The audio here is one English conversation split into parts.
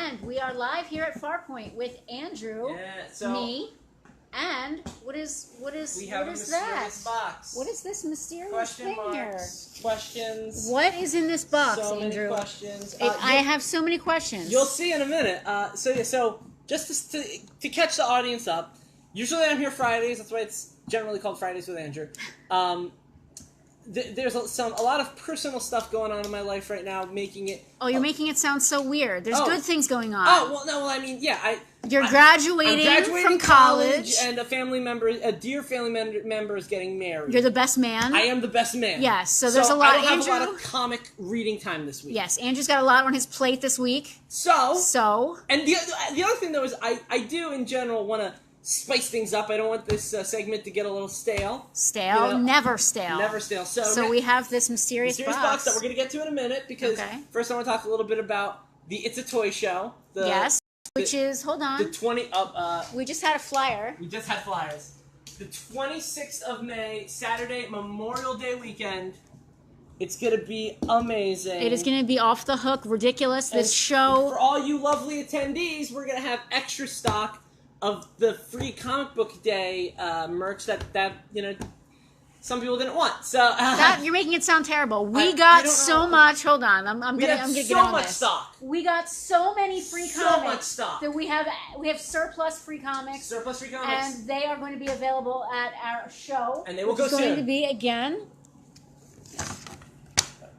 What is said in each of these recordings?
And we are live here at Farpoint with Andrew, me, and what is that? Box. What is this mysterious thing here? Questions. What is in this box, so Andrew? Many questions. I have so many questions. You'll see in a minute. So just to catch the audience up, usually I'm here Fridays. That's why it's generally called Fridays with Andrew. There's a lot of personal stuff going on in my life right now, making it... Oh, you're making it sound so weird. There's good things going on. Oh, well, no, well, I mean, yeah, You're graduating from college. And a dear family member is getting married. You're the best man. I am the best man. Yes, so there's a lot. I don't have a lot of comic reading time this week. Yes, Andrew's got a lot on his plate this week. So. And the other thing, though, is I do, in general, want to spice things up. I don't want this segment to get a little stale. Stale? You know, never stale. Never stale. So we have this mysterious box that we're going to get to in a minute, because first I want to talk a little bit about the It's a Toy show. Which is, hold on. The 20 we just had a flyer. We just had flyers. The 26th of May, Saturday, Memorial Day weekend. It's going to be amazing. It is going to be off the hook, ridiculous. This show. For all you lovely attendees, we're going to have extra stock of the free comic book day merch that you know, some people didn't want. So you're making it sound terrible. We got so much. Hold on, I'm gonna get on this. So much stock. We got so many free comics. So much stock. That we have surplus free comics. Surplus free comics. And they are going to be available at our show. And they will go soon. It's going to be again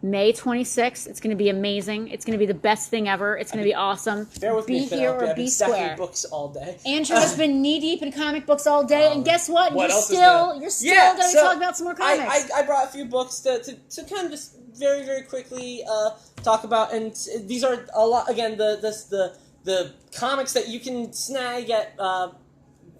May 26th. It's going to be amazing. It's going to be the best thing ever. It's going to be awesome. Bear with me, be here or be square. Books all day. Andrew has been knee deep in comic books all day, and guess what? You're still going to be talking about some more comics. I brought a few books to kind of just very, very quickly talk about, and these are a lot. Again, the comics that you can snag at.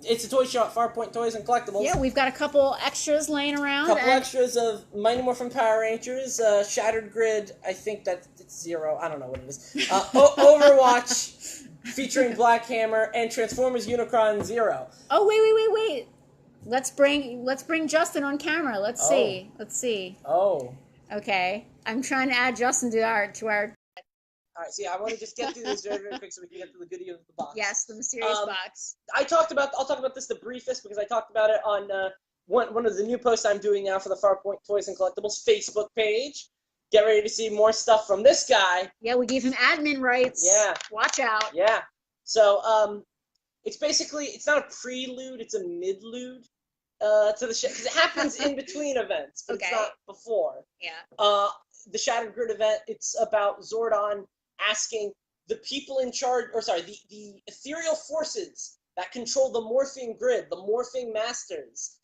It's a toy show at Farpoint Toys and Collectibles. Yeah, we've got a couple extras laying around. A couple extras of Mighty Morphin Power Rangers, Shattered Grid, I think it's 0, I don't know what it is. Overwatch, featuring Black Hammer, and Transformers Unicron 0. Oh, wait. Let's bring Justin on camera. Let's see. Oh. Okay. I'm trying to add Justin to our... All right, I want to just get through this very, very quick so we can get to the goodie of the box. Yes, the mysterious box. I'll talk about this the briefest, because I talked about it on one of the new posts I'm doing now for the Farpoint Toys and Collectibles Facebook page. Get ready to see more stuff from this guy. Yeah, we gave him admin rights. Yeah. Watch out. Yeah. So, it's basically, it's not a prelude, it's a midlude to the show, because it happens in between events, but it's not before. Yeah. The Shattered Grid event, it's about Zordon asking the people in charge, the ethereal forces that control the morphing grid, the morphing masters,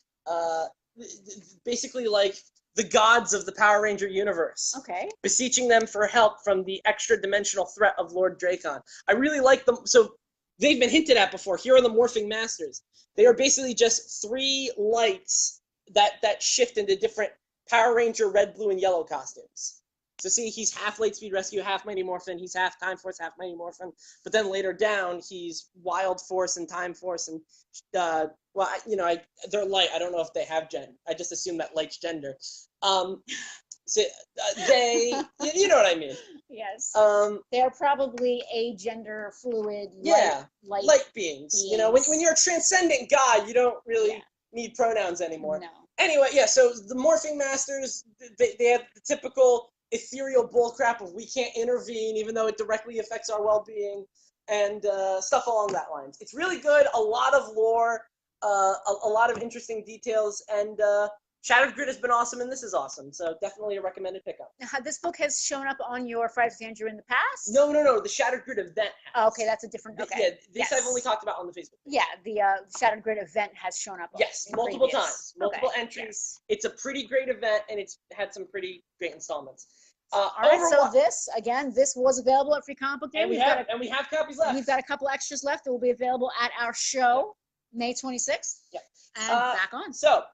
basically like the gods of the Power Ranger universe. Okay. Beseeching them for help from the extra-dimensional threat of Lord Dracon. I really like them. So they've been hinted at before. Here are the morphing masters. They are basically just 3 lights that shift into different Power Ranger red, blue, and yellow costumes. So see, he's half Lightspeed Rescue, half Mighty Morphin. He's half Time Force, half Mighty Morphin. But then later down, he's Wild Force and Time Force. And, they're light. I don't know if they have gender. I just assume that light's gender. They, you know what I mean. Yes. They're probably a gender fluid. Light beings. You know, when you're a transcendent god, you don't really need pronouns anymore. No. Anyway, so the Morphing Masters, they have the typical ethereal bullcrap of we can't intervene even though it directly affects our well-being, and stuff along that lines. It's really good, a lot of lore, a lot of interesting details, and Shattered Grid has been awesome, and this is awesome, so definitely a recommended pickup. Now, this book has shown up on your Fridays with Andrew in the past? No, the Shattered Grid event has. Oh, okay, that's a different, Yeah, this I've only talked about on the Facebook page. Yeah, the Shattered Grid event has shown up. Yes, multiple times, multiple entries. Yes. It's a pretty great event, and it's had some pretty great installments. All right, so this was available at Free Comic Book Day. And we have copies left. We've got a couple extras left that will be available at our show, May 26th. Yep. And back on. So,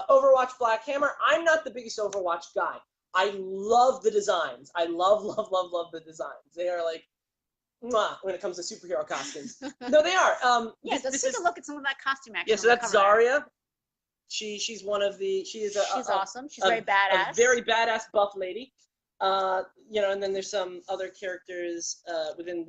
Overwatch Black Hammer. I'm not the biggest Overwatch guy. I love the designs. I love the designs. They are like, mwah, when it comes to superhero costumes. No, they are. Let's take a look at some of that costume action. Yeah, so that's Zarya. She's one of the. She's awesome. She's very badass. A very badass buff lady. And then there's some other characters within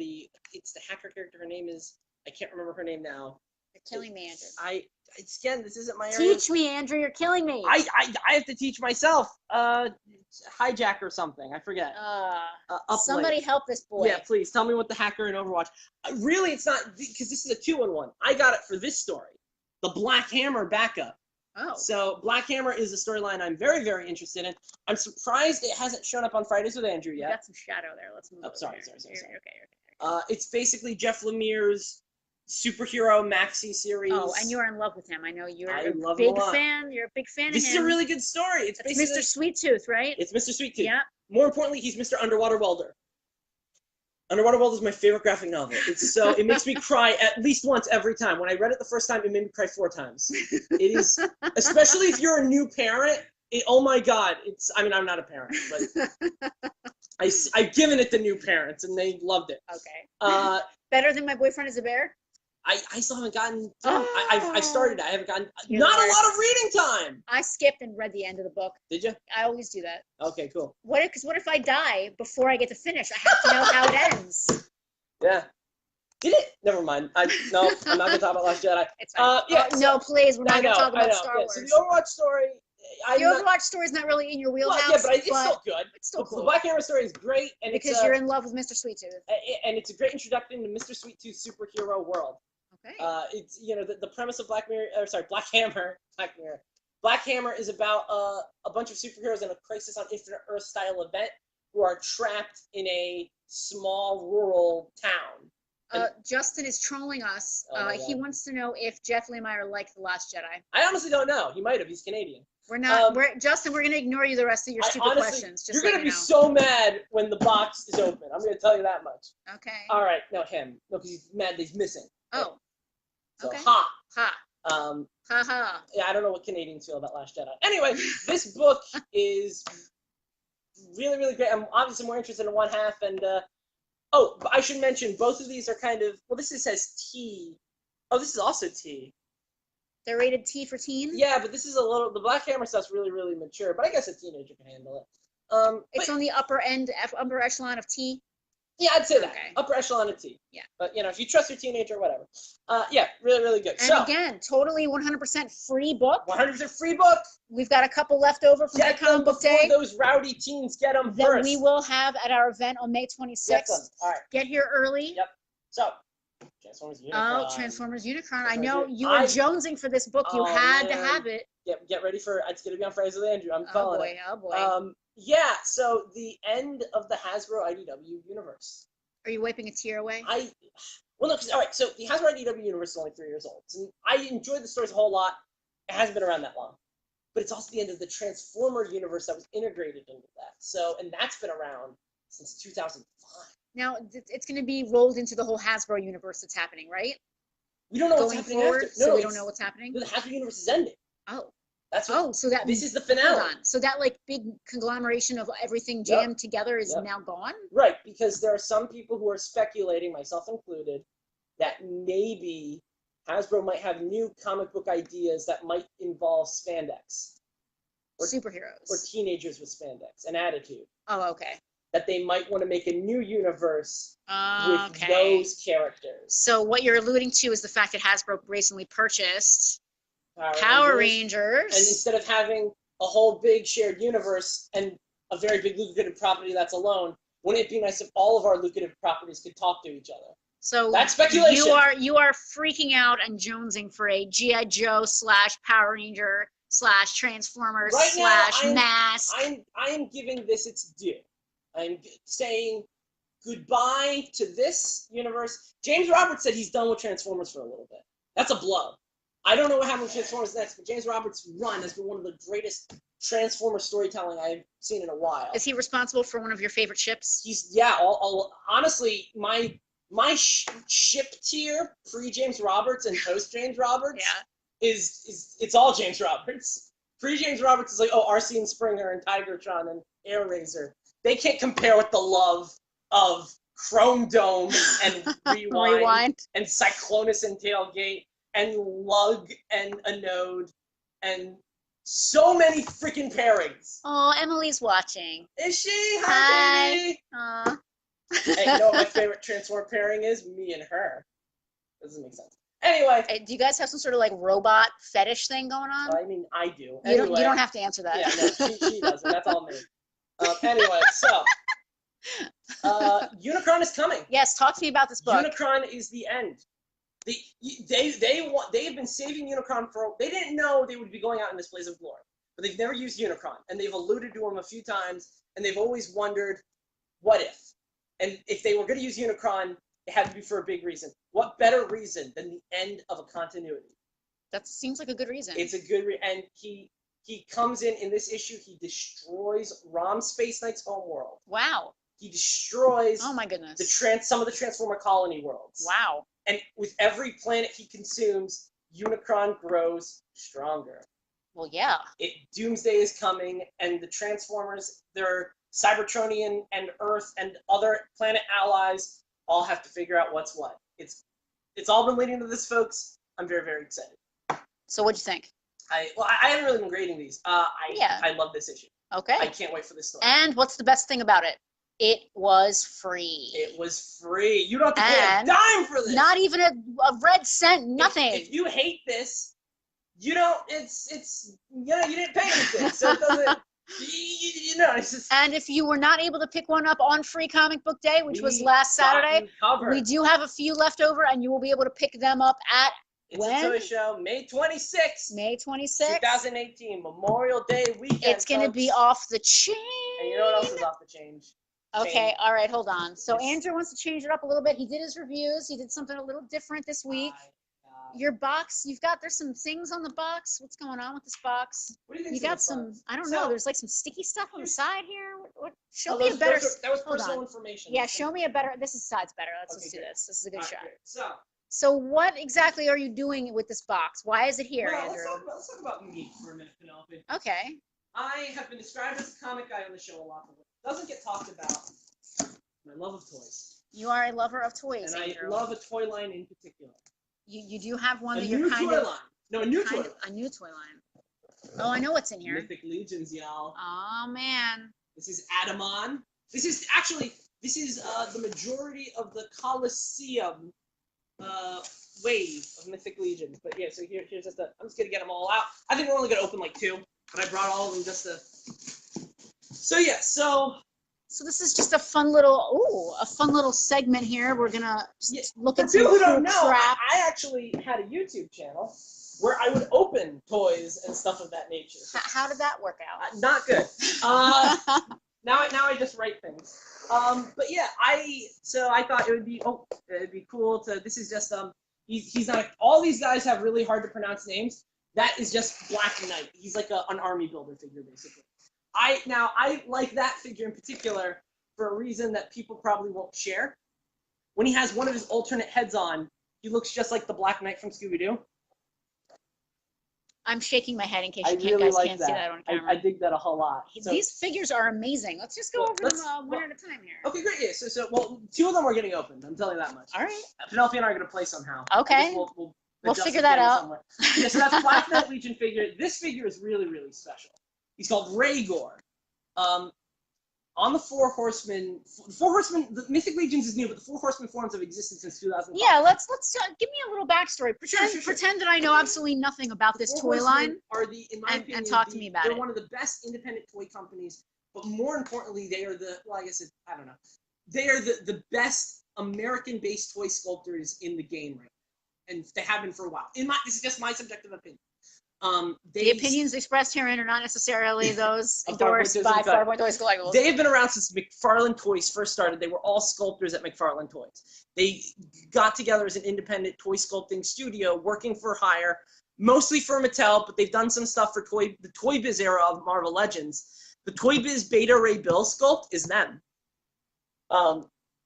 it's the hacker character. Her name is, I can't remember her name now. You're killing me, Andrew. Again, this isn't my area. Teach me, Andrew. You're killing me. I have to teach myself. Hijack or something. I forget. Somebody help this boy. Yeah, please tell me what the hacker in Overwatch. Really, it's not, because this is a 2-in-1. I got it for this story, the Black Hammer backup. Oh. So Black Hammer is a storyline I'm very, very interested in. I'm surprised it hasn't shown up on Fridays with Andrew yet. You got some shadow there. Let's move. Sorry. Okay. It's basically Jeff Lemire's superhero maxi series. Oh, and you're in love with him. I know you're I a love big him a lot. fan. You're a big fan This of is him. a really good story. It's Mr. Sweet Tooth, right? It's Mr. Sweet Tooth. Yeah. More importantly, he's Mr. Underwater Welder. Underwater Welder is my favorite graphic novel. It makes me cry at least once every time. When I read it the first time, it made me cry 4 times. It is, especially if you're a new parent. Oh my God! I'm not a parent, but I've given it to new parents, and they loved it. Okay. Better than My Boyfriend is a Bear? I still haven't gotten. I started it. I haven't gotten. You're Not a lot of reading time. I skipped and read the end of the book. Did you? I always do that. Okay, cool. What if I die before I get to finish? I have to know how it ends. Yeah. Did it? Never mind. I'm not gonna talk about Last Jedi. It's fine. No, please. We're not gonna talk about Star Wars. So the Overwatch story. The Overwatch story is not really in your wheelhouse. Well, yeah, but it's still good. It's still cool. The Black Hammer story is great, and because you're in love with Mr. Sweet Tooth. And it's a great introduction to Mr. Sweet Tooth superhero world. Okay. It's the premise of Black Hammer. Black Hammer is about a bunch of superheroes in a Crisis on Infinite Earth style event who are trapped in a small rural town. Justin is trolling us. He wants to know if Jeff Lemire liked The Last Jedi. I honestly don't know. He might have. He's Canadian. We're not. Justin, we're going to ignore you the rest of your stupid questions. You're going to be so mad when the box is open. I'm going to tell you that much. Okay. All right. No, him. No, because he's mad that he's missing. Oh. So, okay. Ha. Ha. Ha. Yeah, I don't know what Canadians feel about Last Jedi. Anyway, this book is really, really great. I'm obviously more interested in one half, and but I should mention both of these are kind of this says T. Oh, this is also T. They're rated T for teen? Yeah, but this is the Black Hammer stuff's really, really mature, but I guess a teenager can handle it. It's on the upper echelon of T? Yeah, I'd say that. Okay. Upper echelon of T. Yeah. But, if you trust your teenager, whatever. Yeah, really, really good. And again, totally 100% free book. 100% free book. We've got a couple left over from the comic book day. Those rowdy teens get them that first. we will have at our event on May 26th. Get them. All right. Get here early. Yep. So, Transformers Unicron. Oh, Transformers Unicron. I know you were jonesing for this book. You had to have it. Get ready for it's going to be on Fridays with Andrew. I'm calling it. Oh, boy. Yeah, so the end of the Hasbro IDW universe. Are you wiping a tear away? All right, so the Hasbro IDW universe is only 3 years old. And I enjoyed the stories a whole lot. It hasn't been around that long. But it's also the end of the Transformer universe that was integrated into that. So, and that's been around since 2005. Now, it's going to be rolled into the whole Hasbro universe that's happening, right? We don't know what's happening forward, after. So we don't know what's happening? The Hasbro universe is ending. Oh. So this is the finale. Hold on. So that big conglomeration of everything jammed together is now gone? Right, because there are some people who are speculating, myself included, that maybe Hasbro might have new comic book ideas that might involve spandex. Or superheroes. Or teenagers with spandex, an attitude. Oh, okay. That they might want to make a new universe with those characters. So what you're alluding to is the fact that Hasbro recently purchased Power Rangers. And instead of having a whole big shared universe and a very big lucrative property that's alone, wouldn't it be nice if all of our lucrative properties could talk to each other? So that's speculation. You are freaking out and jonesing for a G.I. Joe / Power Ranger / Transformers / Mask. I am giving this its due. I'm saying goodbye to this universe. James Roberts said he's done with Transformers for a little bit. That's a blow. I don't know what happens with Transformers next, but James Roberts' run has been one of the greatest Transformer storytelling I've seen in a while. Is he responsible for one of your favorite ships? Honestly, my ship tier pre James Roberts and post James Roberts is it's all James Roberts. Pre James Roberts is like RC and Springer and Tigertron and Air Razor. They can't compare with the love of Chrome Dome and Rewind and Cyclonus and Tailgate and Lug and Anode and So many freaking pairings. Oh, Emily's watching. Is she? Hi. Hi, baby. Aw. Hey, you know what my favorite Transformer pairing is? Me and her. Doesn't make sense. Anyway. Hey, do you guys have some sort of like robot fetish thing going on? I mean, I do. You Anyway, don't have to answer that. Yeah, no, she doesn't. That's all me. Anyway, so Unicron is coming. Yes, talk to me about this book. Unicron is the end. They have been saving Unicron for. They didn't know they would be going out in Displays of Glory, but they've never used Unicron, and they've alluded to him a few times, and they've always wondered, what if? And if they were going to use Unicron, it had to be for a big reason. What better reason than the end of a continuity? That seems like a good reason. It's a good and he comes in this issue. He destroys Rom Space Knight's homeworld. Wow. He destroys. Oh my goodness. Some of the Transformer colony worlds. Wow. And with every planet he consumes, Unicron grows stronger. Well, yeah. Doomsday is coming, and the Transformers, their Cybertronian and Earth and other planet allies all have to figure out what's what. It's all been leading to this, folks. I'm very, very excited. So what'd you think? I haven't really been grading these. I love this issue. Okay. I can't wait for this story. And what's the best thing about it? It was free. It was free. You don't have to pay a dime for this. Not even a red cent, nothing. If you hate this, you don't. You didn't pay anything, so it doesn't. It's just. And if you were not able to pick one up on Free Comic Book Day, which was last Saturday, we do have a few left over, and you will be able to pick them up at It's a toy show, May 26th. May 26th. 2018, Memorial Day weekend. It's going to be off the chain. And you know what else is off the chain? Okay, all right, hold on. So Andrew wants to change it up a little bit. He did his reviews. He did something a little different this week. Your box, there's some things on the box. What's going on with this box? What do you think? You got some, I don't know, there's like some sticky stuff on the side here. Show me a better. That was personal information. Yeah, show me a better, side's better. Let's do this. This is a good shot. Great. So what exactly are you doing with this box? Why is it here, well, Andrew? Let's talk about me for a minute, Penelope. Okay. I have been described as a comic guy on the show a lot, but what doesn't get talked about my love of toys. You are a lover of toys, and Andrew. I love a toy line in particular. You do have one a that new you're kind toy of line. No, a new toy line. A new toy line. Oh, I know what's in here. Mythic Legions, y'all. Oh man. This is Adamon. This is the majority of the Colosseum wave of Mythic Legions. But yeah, so here's just I'm just gonna get them all out. I think we're only gonna open like 2, but I brought all of them just to. So yeah, so this is just a fun little segment here. We're gonna look at some people who cool don't know, crap. I actually had a YouTube channel where I would open toys and stuff of that nature. How did that work out? Not good. Now I just write things. But yeah, I thought it'd be cool to. This is just he's not. All these guys have really hard to pronounce names. That is just Black Knight. He's like an army builder figure basically. I like that figure in particular for a reason that people probably won't share. When he has one of his alternate heads on, he looks just like the Black Knight from Scooby-Doo. I'm shaking my head in case I you really guys like can't that. see that on camera. I dig that a whole lot. So, these figures are amazing. Let's just go over them one at a time here. Okay, great. Yeah, so 2 of them are getting opened. I'm telling you that much. All right. Penelope and I are going to play somehow. Okay. We'll figure that out. Yeah, so that's Black Knight Legion figure. This figure is really, really special. He's called Rhaegor. On the Four Horsemen, the Mythic Legions is new, but the Four Horsemen forms have existed since 2005. Yeah, let's give me a little backstory. Sure. Pretend that I know So, absolutely nothing about this Four toy Horsemen line. Are in my opinion, and talk to me about they're it. one of the best independent toy companies, but more importantly, they are I don't know. They are the best American-based toy sculptors in the game right now, and they have been for a while. This is just my subjective opinion. The opinions expressed herein are not necessarily those Of endorsed by Farpoint Toys Collectibles. They have been around since McFarlane Toys first started. They were all sculptors at McFarlane Toys. They got together as an independent toy sculpting studio, working for hire, mostly for Mattel, but they've done some stuff for the Toy Biz era of Marvel Legends. The Toy Biz Beta Ray Bill sculpt is them.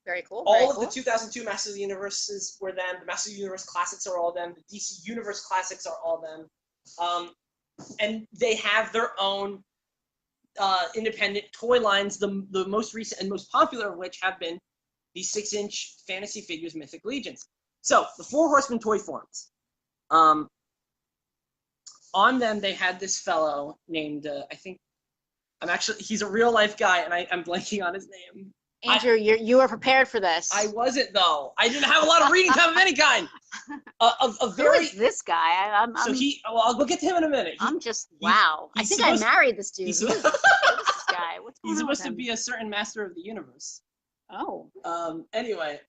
Very cool. All of the 2002 Masters of the Universes were them. The Masters of the Universe classics are all them. The DC Universe classics are all them. And they have their own independent toy lines, the most recent and most popular of which have been these 6-inch fantasy figures, Mythic Legions. So, the Four Horsemen toy forms. on them they had this fellow named he's a real life guy, and I'm blanking on his name. Andrew, you are prepared for this. I wasn't though. I didn't have a lot of reading time of any kind. Who is this guy? We'll get to him in a minute. Wow. I think I married this dude. Who's this guy? What's going he's on with supposed to him? be a certain master of the universe. Oh. Anyway.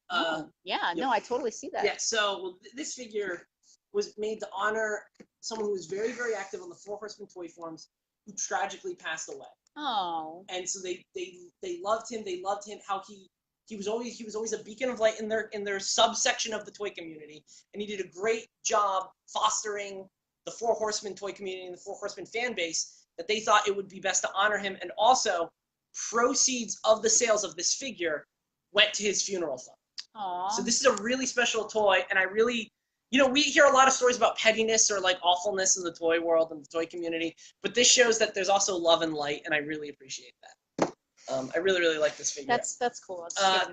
Yeah. No, I totally see that. Yeah. So this figure was made to honor someone who was very, very active on the Four Horsemen toy forums, who tragically passed away. Oh. And so they loved him. They loved him. How he was always a beacon of light in their subsection of the toy community, and he did a great job fostering the Four Horsemen toy community and the Four Horsemen fan base, that they thought it would be best to honor him. And also, proceeds of the sales of this figure went to his funeral fund. Aww. So this is a really special toy, and I really, we hear a lot of stories about pettiness or like awfulness in the toy world and the toy community, but this shows that there's also love and light, and I really appreciate that. I really, really like this figure. That's cool. That's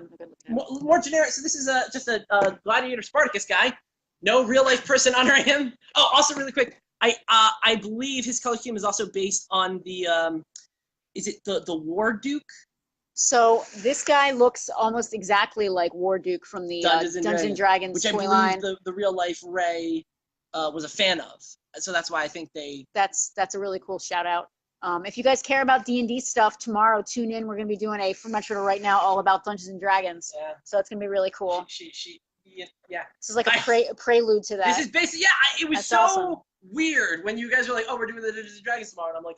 more generic. So this is just a Gladiator Spartacus guy. No real life person honoring him. Oh, also really quick, I believe his color scheme is also based on the is it the War Duke? So this guy looks almost exactly like War Duke from the Dungeons and Dragons which I toy believe line. the real life Ray was a fan of. So that's why I think That's a really cool shout out. If you guys care about D&D stuff, tomorrow tune in. We're gonna be doing a From Metro to Right Now all about Dungeons and Dragons. Yeah. So it's gonna be really cool. Yeah. This is like a prelude to that. This is basically it was so awesome. Weird when you guys were like, oh, we're doing the Dungeons and Dragons tomorrow, and I'm like,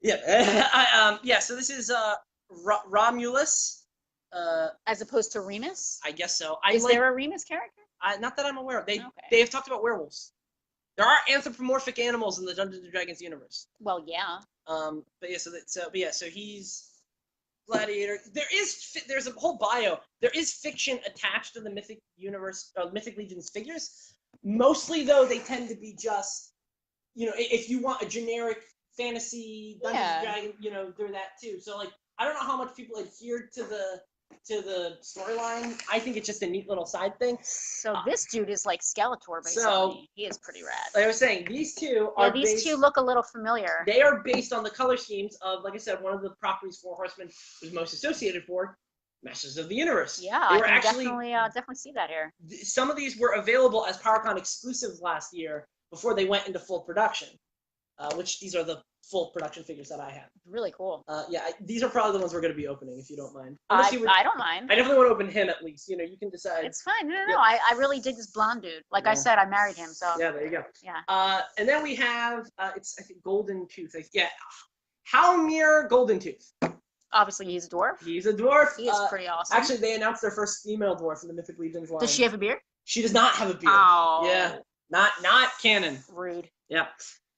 yeah. So this is Romulus. As opposed to Remus? I guess so. Is there a Remus character? Not that I'm aware of. They have talked about werewolves. There are anthropomorphic animals in the Dungeons and Dragons universe. Well, yeah. So he's Gladiator. There's a whole bio. There is fiction attached to the Mythic universe, Mythic Legion's figures. Mostly though, they tend to be just, if you want a generic fantasy Dungeons and Dragons, they're that too. So like, I don't know how much people adhere to the storyline. I think it's just a neat little side thing. So this dude is like Skeletor, basically. So, he is pretty rad. Like I was saying, these two two look a little familiar. They are based on the color schemes of, like I said, one of the properties Four Horsemen was most associated for, Masters of the Universe. Yeah, I can definitely see that here. Some of these were available as PowerCon exclusives last year before they went into full production, which these are the full production figures that I have. Really cool. These are probably the ones we're going to be opening, if you don't mind. I don't mind. I definitely want to open him at least. You can decide. It's fine. No. I really dig this blonde dude. Like I said, I married him, so. Yeah, there you go. Yeah. And then we have, I think, Golden Tooth. Halmir Golden Tooth. Obviously, he's a dwarf. He's a dwarf. He is pretty awesome. Actually, they announced their first female dwarf in the Mythic Legion's line. Does she have a beard? She does not have a beard. Oh. Yeah. Not canon. Rude. Yeah.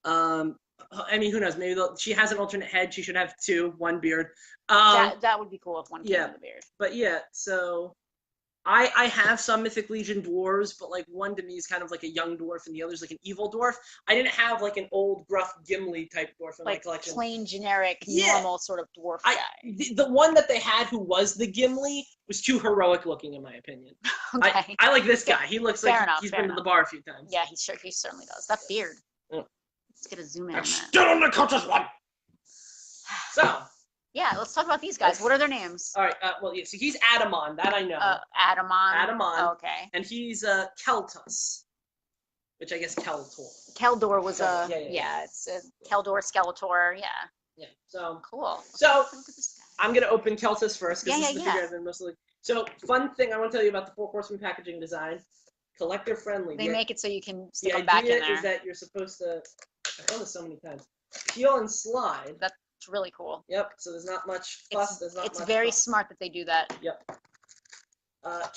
I mean, who knows? Maybe she has an alternate head. She should have one beard. That would be cool if one came with a beard. But so I have some Mythic Legion dwarves, but like one to me is kind of like a young dwarf and the other's like an evil dwarf. I didn't have like an old gruff Gimli type dwarf in my collection. Plain generic, normal sort of dwarf guy. The one that they had who was the Gimli was too heroic looking in my opinion. Okay. I like this guy. He looks like he's been to the bar a few times. Yeah, he certainly does. That beard. Let's get a zoom in on that. Still on the Cultist one. So. Yeah, let's talk about these guys. What are their names? All right. So he's Adamon. That I know. Adamon. Oh, okay. And he's Keltus, which I guess Keldor. Keldor was it's Keldor, Skeletor. Yeah. Yeah. So cool. So I'm gonna open Keltus first because this is the figure I've been mostly. So fun thing I want to tell you about the Four Horsemen packaging design. Collector friendly. They make it so you can stick them back in there. The idea is that you're supposed to. I've done this so many times. Peel and slide. That's really cool. Yep. So there's not much fuss. It's very smart that they do that. Yep.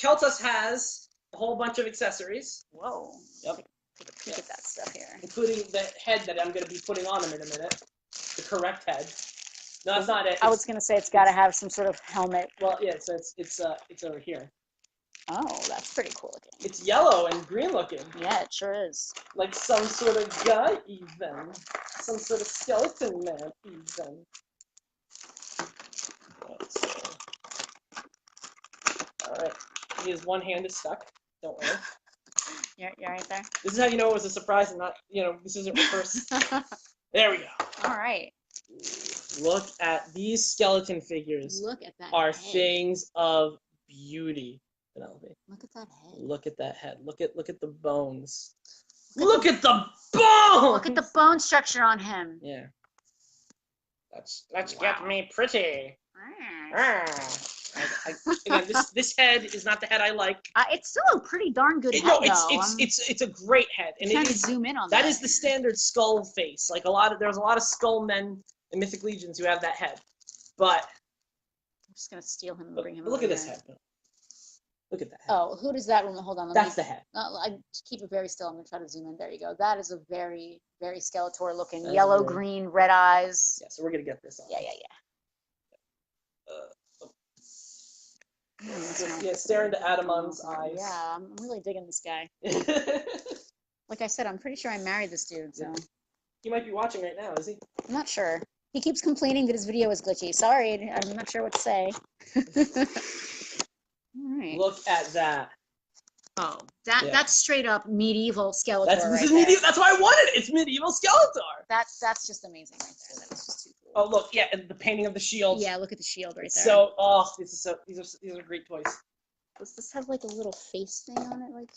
Keltus has a whole bunch of accessories. Whoa. Yep. Take a peek at that stuff here. Including the head that I'm going to be putting on him in a minute. The correct head. No, that's not it. I was going to say it's got to have some sort of helmet. Well, yeah. So it's over here. Oh, that's pretty cool looking. It's yellow and green looking. Yeah, it sure is. Like some sort of guy, even. Some sort of skeleton man, even. Let's see. Alright. His one hand is stuck. Don't worry. You're right there. This is how you know it was a surprise and not, this isn't rehearsed. There we go. All right. Look at these skeleton figures. Look at that Are head. things of beauty. Penelope. Look at that head. Look at that head. Look at the bones. Look at the bones. Look at the bone structure on him. Yeah. Let's get me pretty. Again, this head is not the head I like. It's still a pretty darn good head. No, though. it's a great head, and trying to zoom in on that. That is the standard skull face. Like there's a lot of skull men in Mythic Legions who have that head, but I'm just gonna steal him and bring him. Look at this head. Look at that head. Oh, who does that? Hold on. That's the head. I keep it very still. I'm gonna try to zoom in. There you go. That is a very, very Skeletor looking. Yellow, green, red eyes. Yeah, so we're gonna get this on. Yeah. Yeah, stare into Adamon's eyes. Yeah, I'm really digging this guy. Like I said, I'm pretty sure I married this dude, so. He might be watching right now, is he? I'm not sure. He keeps complaining that his video is glitchy. Sorry, I'm not sure what to say. All right. Look at that. Oh, that's straight up medieval Skeletor. That's why I wanted it. It's medieval Skeletor. That's just amazing right there. That is just too cool. Oh look, yeah, and the painting of the shield. Yeah, look at the shield right there. So, these are great toys. Does this have like a little face thing on it? Like,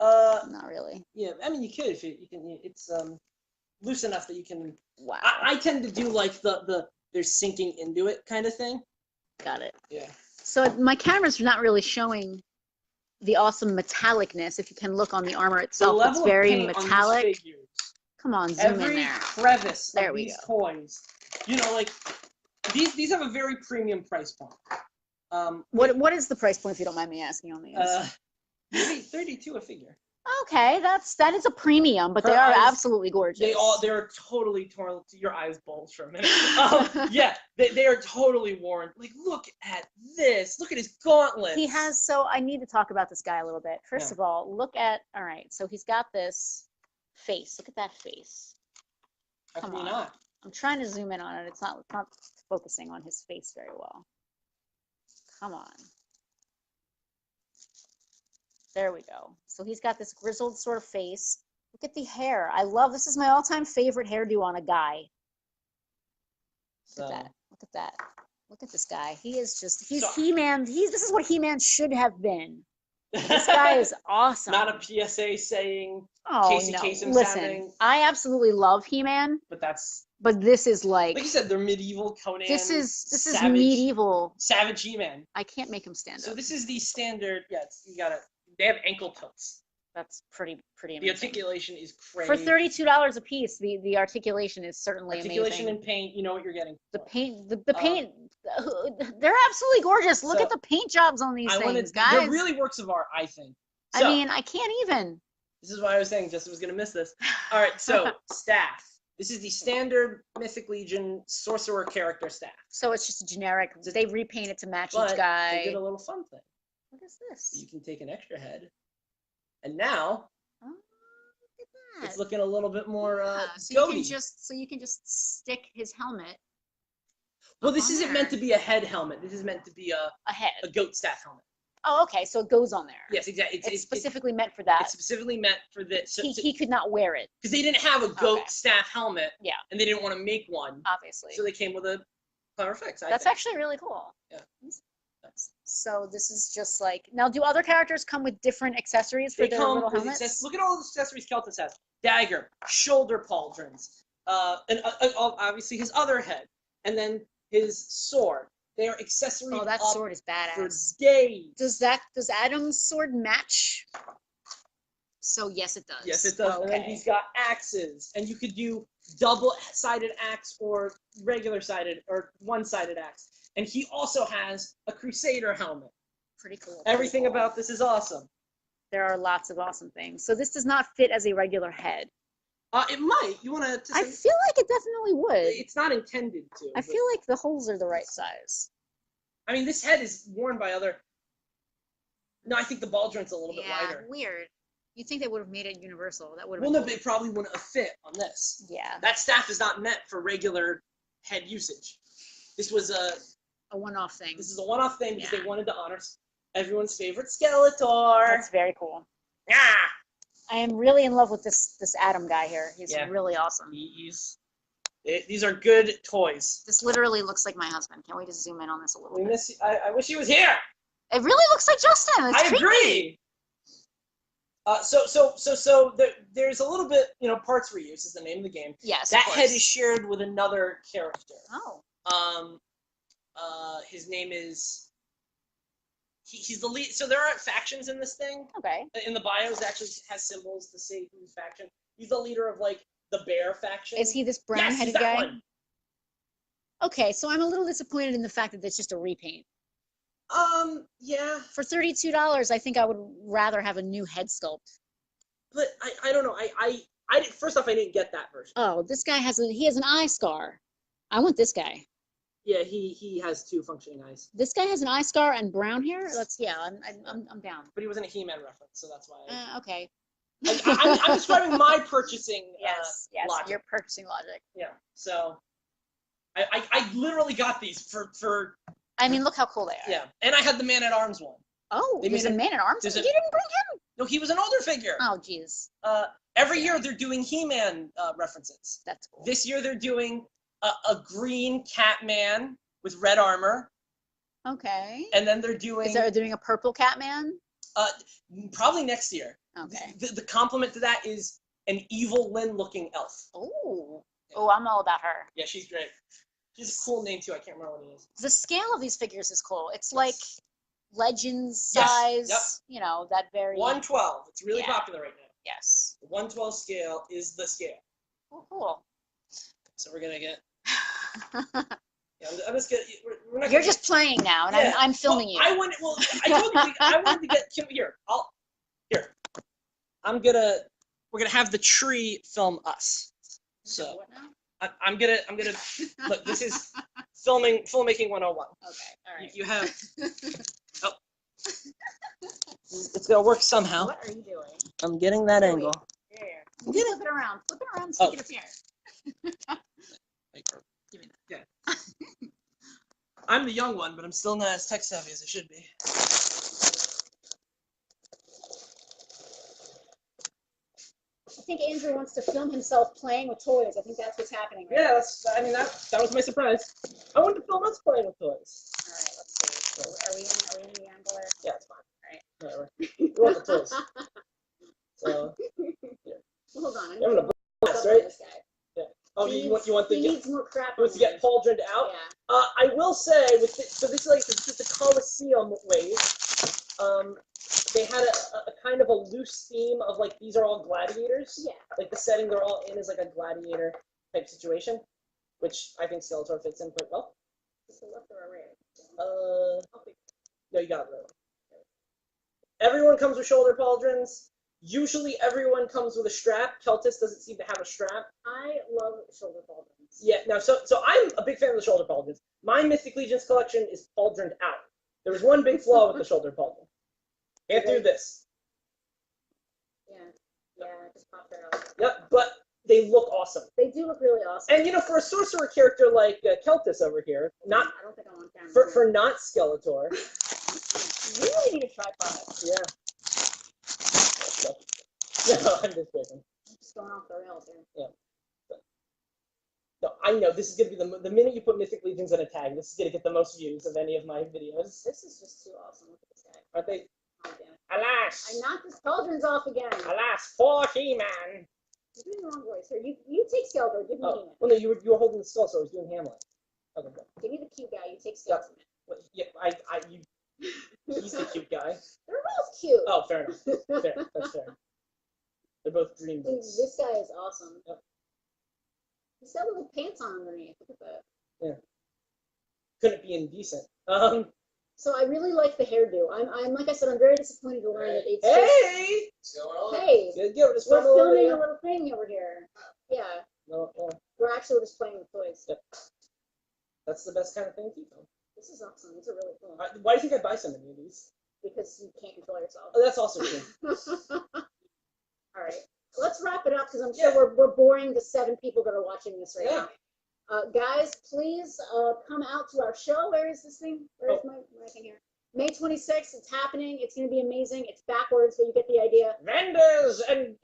not really. Yeah, I mean you could if you can. It's loose enough that you can. Wow. I tend to do like they're sinking into it kind of thing. Got it. Yeah. So my camera's not really showing the awesome metallicness. If you can look on the armor itself, it's very metallic. Come on, zoom in there. Every crevice there of we these go. toys, like these have a very premium price point. What is the price point, if you don't mind me asking on these? 32 a figure. Okay, that is a premium, but they are absolutely gorgeous. They're totally torn. Your eyes bulge for a minute. Yeah, they are totally worn. Like, look at this. Look at his gauntlets. He has. So I need to talk about this guy a little bit. First of all, look at. All right, so he's got this face. Look at that face. Come on. I'm trying to zoom in on it. It's not focusing on his face very well. Come on. There we go. So he's got this grizzled sort of face. Look at the hair. This is my all-time favorite hairdo on a guy. Look at that. Look at that. Look at this guy. He's He-Man. This is what He-Man should have been. This guy is awesome. Not a PSA saying Casey Kasem sounding. I absolutely love He-Man. But this is like you said, they're medieval Conan. This is medieval. Savage He-Man. I can't make him stand up. So this is the standard. Yeah, they have ankle tilts. That's pretty amazing. The articulation is crazy. For $32 a piece, the articulation is certainly amazing. Articulation and paint, you know what you're getting. The paint, the paint, they're absolutely gorgeous. Look at the paint jobs on these things, guys. They're really works of art, I think. So, I mean, I can't even. This is why I was saying Justin was going to miss this. All right, so staff. This is the standard Mythic Legion sorcerer character staff. So it's just a generic. They repaint it to match each guy. They did a little fun thing. What is this? You can take an extra head, and now look at that. It's looking a little bit more so you can just stick his helmet. Well, this isn't meant to be a head helmet. This is meant to be a goat staff helmet. Oh, okay. So it goes on there. Yes, exactly. It's specifically meant for that. It's specifically meant for this. So, he could not wear it because they didn't have a goat staff helmet. Yeah. And they didn't want to make one. Obviously. So they came with a clever fix. That's actually really cool. Yeah. So this is just like, now do other characters come with different accessories for their little helmets? Look at all the accessories Keltis has. Dagger, shoulder pauldrons, and obviously his other head, and then his sword. They are accessories. Oh, that sword is badass. For days. Does Adam's sword match? So yes, it does. Yes, it does. Okay. And then he's got axes, and you could do double-sided axe or regular-sided or one-sided axe. And he also has a Crusader helmet. Pretty cool. Everything about this is awesome. There are lots of awesome things. So this does not fit as a regular head. It might. You want to? I feel like it definitely would. It's not intended to. I feel like the holes are the right size. I mean, this head is worn by other. No, I think the ball joint's a little bit wider. Weird. You think they would have made it universal? That would have. Well, no, but it probably wouldn't have fit on this. Yeah. That staff is not meant for regular head usage. This was a one-off thing. This is a one-off thing because they wanted to honor everyone's favorite Skeletor. That's very cool. Yeah. I am really in love with this Adam guy here. He's Yeah. really awesome. These are good toys. This literally looks like my husband. Can we just zoom in on this a little bit? I wish he was here. It really looks like Justin. It's I creepy. agree. There's a little bit, parts reuse is the name of the game. Yes. That head is shared with another character. Oh. His name is. He's the lead. So there aren't factions in this thing. Okay. In the bios, it actually has symbols to say who's faction. He's the leader of like the bear faction. Is he this brown-headed yes, guy? One. Okay, so I'm a little disappointed in the fact that it's just a repaint. Yeah. For $32, I think I would rather have a new head sculpt. But I don't know. I first off, I didn't get that version. Oh, this guy has an eye scar. I want this guy. Yeah, he has 2 functioning eyes. This guy has an eye scar and brown hair. I'm down. But he wasn't a He-Man reference, so that's why. Okay. I'm describing my purchasing. Yes, logic. Your purchasing logic. Yeah. So, I literally got these for. I mean, look how cool they are. Yeah, and I had the Man-at-Arms one. Oh, there's a Man-at-Arms. You didn't bring him. No, he was an older figure. Oh, jeez. Every year they're doing He-Man references. That's cool. This year they're doing a green Catman with red armor. Okay. And then they're doing. They're doing a purple Catman? Probably next year. Okay. The complement to that is an evil Lynn-looking elf. Oh. Oh, I'm all about her. Yeah, she's great. She's a cool name too. I can't remember what it is. The scale of these figures is cool. It's like Legends size. Yes. Yep. That very. 112. It's really popular right now. Yes. The 112 scale is the scale. Oh, cool. So we're gonna get. Yeah, I'm just gonna. We're not. You're just playing now, and I'm filming you. I told you I wanted to get Kim here. Here. We're gonna have the tree film us. So. What now? I'm gonna look. This is filmmaking 101. Okay, all right. You have. Oh, it's gonna work somehow. What are you doing? I'm getting that angle. There. Flip it around. Flip it around. Stick it up here. Give me that. Yeah. I'm the young one, but I'm still not as tech savvy as I should be. I think Andrew wants to film himself playing with toys. I think that's what's happening right Yeah, that was my surprise. I wanted to film us playing with toys. All right, let's see. So are we in the angle? Yeah, it's fine. All right. Whatever. We want the toys. So, yeah. Well, hold on. I'm gonna blast, right? Yeah. Oh, you want he needs more crap. He wants to get pauldroned out. Yeah. I will say so this is the Coliseum wave. They had a kind of a loose theme of like these are all gladiators. Yeah. Like the setting they're all in is like a gladiator type situation, which I think Skeletor fits in quite well. Is it left or right? No, you got it right. Everyone comes with shoulder pauldrons. Usually everyone comes with a strap. Keltis doesn't seem to have a strap. I love shoulder pauldrons. Yeah, now so I'm a big fan of the shoulder pauldrons. My Mythic Legions collection is pauldroned out. There was one big flaw with the shoulder pauldron. Can't do this. Yeah, just pop that out. Yep, but they look awesome. They do look really awesome. And for a sorcerer character like Keltis over here, I don't think I'm on camera. for not Skeletor. You really need a tripod. Yeah. No, I'm just kidding. I'm just going off the rails here. Yeah. No, I know this is gonna be the minute you put Mythic Legions in a tag, this is gonna get the most views of any of my videos. This is just too awesome. Look at this guy. Aren't they? Oh, damn it. Alas! I knocked his pauldrons off again. Alas, poor He-Man! You're doing the wrong voice. Here, you take Skeletor. Give me He-Man. Well, no, you were holding the skull, so I was doing Hamlet. Okay, good. Give me the cute guy. You take Skeletor. Well, yeah, he's the cute guy. They're both cute. Oh, fair enough. That's fair. They're both dream Dude, boots. this guy is awesome. Yep. He's got little pants on underneath. Look at that. Yeah. Couldn't be indecent. So I really like the hairdo. I'm like I said, I'm very disappointed to learn that it's hey! Hey! We're filming a little thing over here. Yeah. No. We're just playing with toys. Yep. That's the best kind of thing to film. This is awesome. These are really cool. Why do you think I buy so many of these? Because you can't control yourself. Oh, that's also true. All right. Let's wrap it up because I'm sure we're boring the 7 people that are watching this right now. Guys, please come out to our show. Where is this thing? Where is my thing here? May 26th, it's happening. It's going to be amazing. It's backwards, but you get the idea. Vendors and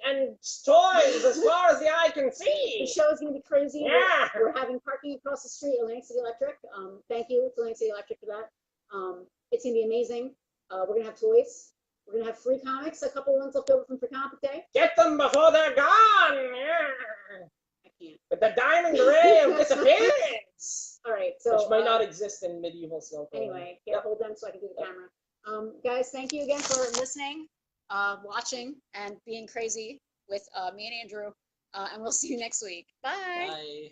toys as far as the eye can The see. show is going to be crazy. Yeah. We're having parking across the street, Atlantic City Electric. Thank you to Atlantic City Electric for that. It's going to be amazing. We're going to have toys. We're going to have free comics, a couple ones left over from Free Comic Day. Get them before they're gone. Yeah. I can't. With the diamond ray of disappearance. All right, so. Which might not exist in medieval Silk. Anyway, yeah, hold them so I can do the camera. Guys, thank you again for listening, watching, and being crazy with me and Andrew. And we'll see you next week. Bye. Bye.